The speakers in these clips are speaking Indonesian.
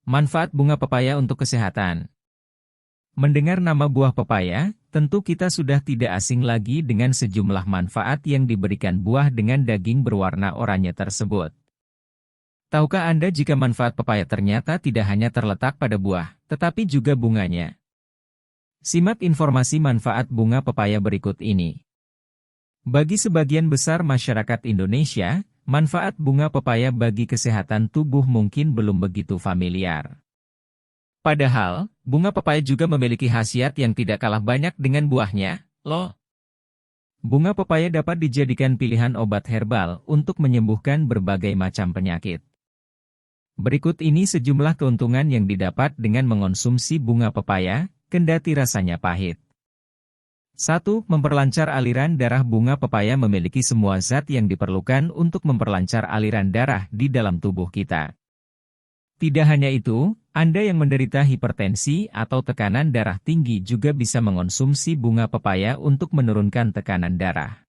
Manfaat bunga pepaya untuk kesehatan. Mendengar nama buah pepaya, tentu kita sudah tidak asing lagi dengan sejumlah manfaat yang diberikan buah dengan daging berwarna oranye tersebut. Tahukah Anda jika manfaat pepaya ternyata tidak hanya terletak pada buah, tetapi juga bunganya? Simak informasi manfaat bunga pepaya berikut ini. Bagi sebagian besar masyarakat Indonesia, manfaat bunga pepaya bagi kesehatan tubuh mungkin belum begitu familiar. Padahal, bunga pepaya juga memiliki khasiat yang tidak kalah banyak dengan buahnya, loh. Bunga pepaya dapat dijadikan pilihan obat herbal untuk menyembuhkan berbagai macam penyakit. Berikut ini sejumlah keuntungan yang didapat dengan mengonsumsi bunga pepaya, kendati rasanya pahit. 1. Memperlancar aliran darah. Bunga pepaya memiliki semua zat yang diperlukan untuk memperlancar aliran darah di dalam tubuh kita. Tidak hanya itu, Anda yang menderita hipertensi atau tekanan darah tinggi juga bisa mengonsumsi bunga pepaya untuk menurunkan tekanan darah.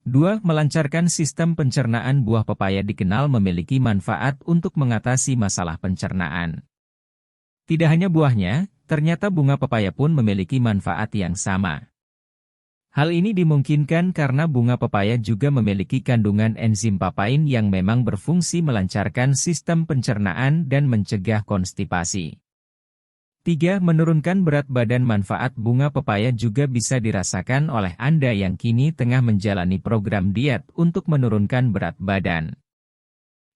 2. Melancarkan sistem pencernaan. Buah pepaya dikenal memiliki manfaat untuk mengatasi masalah pencernaan. Tidak hanya buahnya, ternyata bunga pepaya pun memiliki manfaat yang sama. Hal ini dimungkinkan karena bunga pepaya juga memiliki kandungan enzim papain yang memang berfungsi melancarkan sistem pencernaan dan mencegah konstipasi. 3. Menurunkan berat badan. Manfaat bunga pepaya juga bisa dirasakan oleh Anda yang kini tengah menjalani program diet untuk menurunkan berat badan.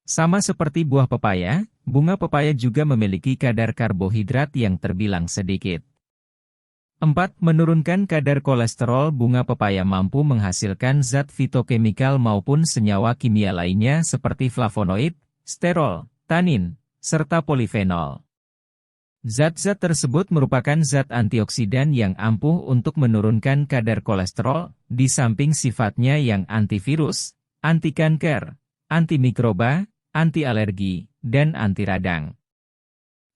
Sama seperti buah pepaya, bunga pepaya juga memiliki kadar karbohidrat yang terbilang sedikit. 4. Menurunkan kadar kolesterol. Bunga pepaya mampu menghasilkan zat fitokimikal maupun senyawa kimia lainnya seperti flavonoid, sterol, tanin, serta polifenol. Zat-zat tersebut merupakan zat antioksidan yang ampuh untuk menurunkan kadar kolesterol, di samping sifatnya yang antivirus, anti kanker, antimikroba, anti alergi, dan anti radang.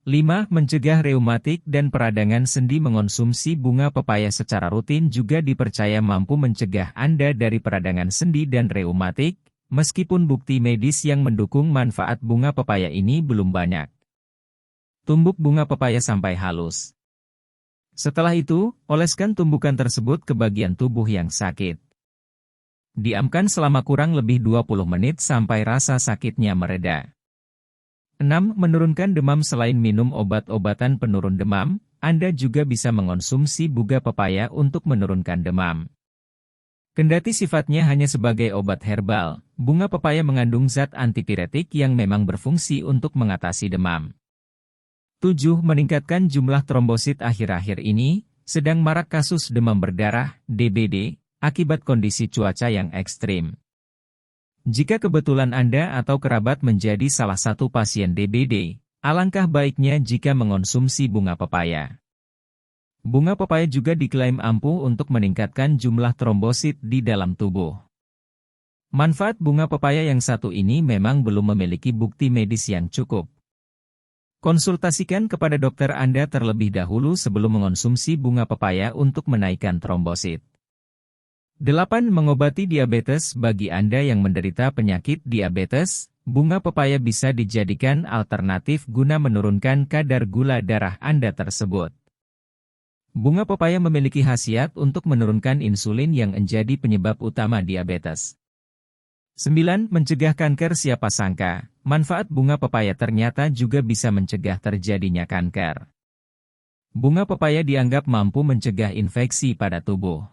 5. Mencegah reumatik dan peradangan sendi. Mengonsumsi bunga pepaya secara rutin juga dipercaya mampu mencegah Anda dari peradangan sendi dan reumatik, meskipun bukti medis yang mendukung manfaat bunga pepaya ini belum banyak. Tumbuk bunga pepaya sampai halus. Setelah itu, oleskan tumbukan tersebut ke bagian tubuh yang sakit. Diamkan selama kurang lebih 20 menit sampai rasa sakitnya mereda. 6. Menurunkan demam. Selain minum obat-obatan penurun demam, Anda juga bisa mengonsumsi bunga pepaya untuk menurunkan demam. Kendati sifatnya hanya sebagai obat herbal, bunga pepaya mengandung zat antipiretik yang memang berfungsi untuk mengatasi demam. 7. Meningkatkan jumlah trombosit. Akhir-akhir ini, sedang marak kasus demam berdarah, DBD, akibat kondisi cuaca yang ekstrim. Jika kebetulan Anda atau kerabat menjadi salah satu pasien DBD, alangkah baiknya jika mengonsumsi bunga pepaya. Bunga pepaya juga diklaim ampuh untuk meningkatkan jumlah trombosit di dalam tubuh. Manfaat bunga pepaya yang satu ini memang belum memiliki bukti medis yang cukup. Konsultasikan kepada dokter Anda terlebih dahulu sebelum mengonsumsi bunga pepaya untuk menaikkan trombosit. 8. Mengobati diabetes. Bagi Anda yang menderita penyakit diabetes, bunga pepaya bisa dijadikan alternatif guna menurunkan kadar gula darah Anda tersebut. Bunga pepaya memiliki khasiat untuk menurunkan insulin yang menjadi penyebab utama diabetes. 9. Mencegah kanker. Siapa sangka, manfaat bunga pepaya ternyata juga bisa mencegah terjadinya kanker. Bunga pepaya dianggap mampu mencegah infeksi pada tubuh.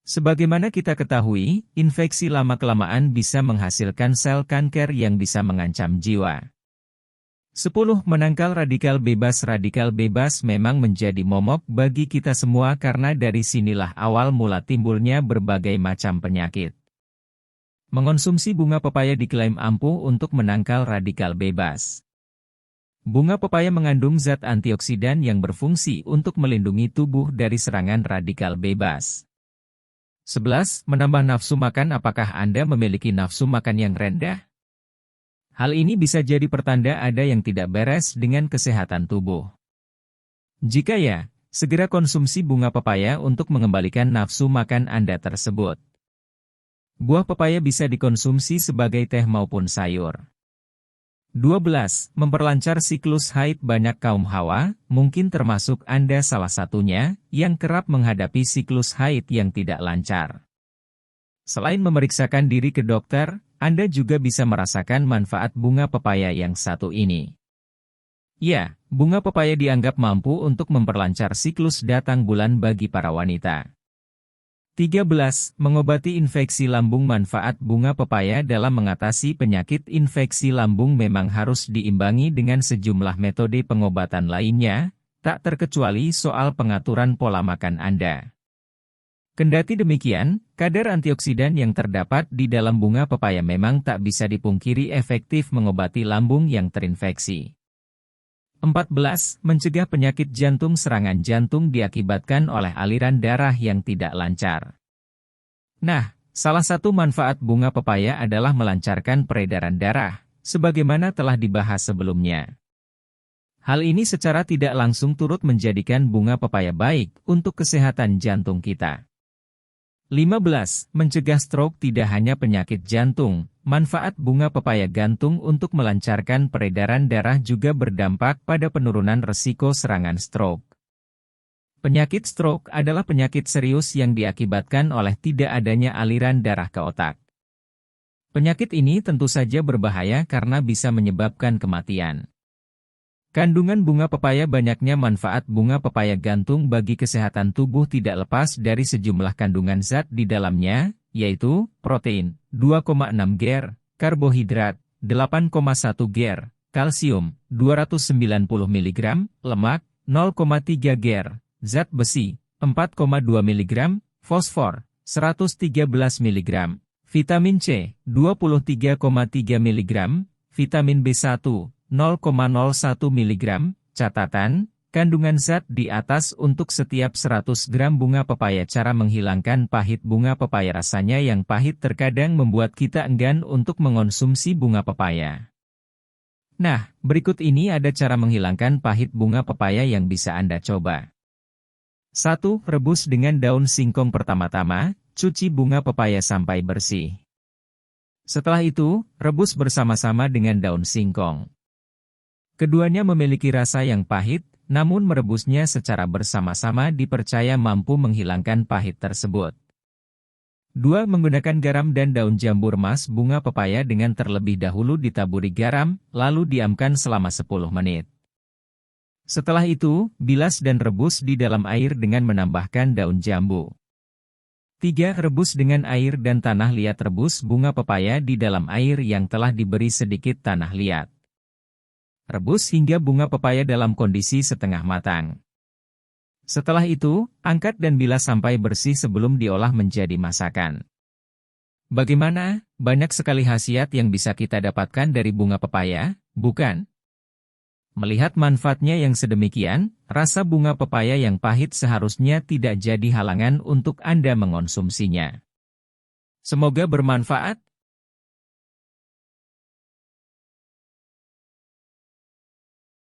Sebagaimana kita ketahui, infeksi lama-kelamaan bisa menghasilkan sel kanker yang bisa mengancam jiwa. 10. Menangkal radikal bebas. Radikal bebas memang menjadi momok bagi kita semua karena dari sinilah awal mula timbulnya berbagai macam penyakit. Mengonsumsi bunga pepaya diklaim ampuh untuk menangkal radikal bebas. Bunga pepaya mengandung zat antioksidan yang berfungsi untuk melindungi tubuh dari serangan radikal bebas. 11. Menambah nafsu makan. Apakah Anda memiliki nafsu makan yang rendah? Hal ini bisa jadi pertanda ada yang tidak beres dengan kesehatan tubuh. Jika ya, segera konsumsi bunga pepaya untuk mengembalikan nafsu makan Anda tersebut. Buah pepaya bisa dikonsumsi sebagai teh maupun sayur. 12. Memperlancar siklus haid. Banyak kaum hawa, mungkin termasuk Anda salah satunya, yang kerap menghadapi siklus haid yang tidak lancar. Selain memeriksakan diri ke dokter, Anda juga bisa merasakan manfaat bunga pepaya yang satu ini. Ya, bunga pepaya dianggap mampu untuk memperlancar siklus datang bulan bagi para wanita. 13. Mengobati infeksi lambung. Manfaat bunga pepaya dalam mengatasi penyakit infeksi lambung memang harus diimbangi dengan sejumlah metode pengobatan lainnya, tak terkecuali soal pengaturan pola makan Anda. Kendati demikian, kadar antioksidan yang terdapat di dalam bunga pepaya memang tak bisa dipungkiri efektif mengobati lambung yang terinfeksi. 14. Mencegah penyakit jantung. Serangan jantung diakibatkan oleh aliran darah yang tidak lancar. Nah, salah satu manfaat bunga pepaya adalah melancarkan peredaran darah, sebagaimana telah dibahas sebelumnya. Hal ini secara tidak langsung turut menjadikan bunga pepaya baik untuk kesehatan jantung kita. 15. Mencegah stroke. Tidak hanya penyakit jantung, manfaat bunga pepaya gantung untuk melancarkan peredaran darah juga berdampak pada penurunan resiko serangan stroke. Penyakit stroke adalah penyakit serius yang diakibatkan oleh tidak adanya aliran darah ke otak. Penyakit ini tentu saja berbahaya karena bisa menyebabkan kematian. Kandungan bunga pepaya. Banyaknya manfaat bunga pepaya gantung bagi kesehatan tubuh tidak lepas dari sejumlah kandungan zat di dalamnya, yaitu protein 2,6 ger, karbohidrat 8,1 ger, kalsium 290 mg, lemak 0,3 ger, zat besi 4,2 mg, fosfor 113 mg, vitamin C 23,3 mg, vitamin B1 0,01 mg. Catatan, kandungan zat di atas untuk setiap 100 gram bunga pepaya. Cara menghilangkan pahit bunga pepaya. Rasanya yang pahit terkadang membuat kita enggan untuk mengonsumsi bunga pepaya. Nah, berikut ini ada cara menghilangkan pahit bunga pepaya yang bisa Anda coba. 1. Rebus dengan daun singkong. Pertama-tama, cuci bunga pepaya sampai bersih. Setelah itu, rebus bersama-sama dengan daun singkong. Keduanya memiliki rasa yang pahit, namun merebusnya secara bersama-sama dipercaya mampu menghilangkan pahit tersebut. 2. Menggunakan garam dan daun jambu. Remas bunga pepaya dengan terlebih dahulu ditaburi garam, lalu diamkan selama 10 menit. Setelah itu, bilas dan rebus di dalam air dengan menambahkan daun jambu. 3. Rebus dengan air dan tanah liat. Rebus bunga pepaya di dalam air yang telah diberi sedikit tanah liat. Rebus hingga bunga pepaya dalam kondisi setengah matang. Setelah itu, angkat dan bilas sampai bersih sebelum diolah menjadi masakan. Bagaimana? Banyak sekali khasiat yang bisa kita dapatkan dari bunga pepaya, bukan? Melihat manfaatnya yang sedemikian, rasa bunga pepaya yang pahit seharusnya tidak jadi halangan untuk Anda mengonsumsinya. Semoga bermanfaat.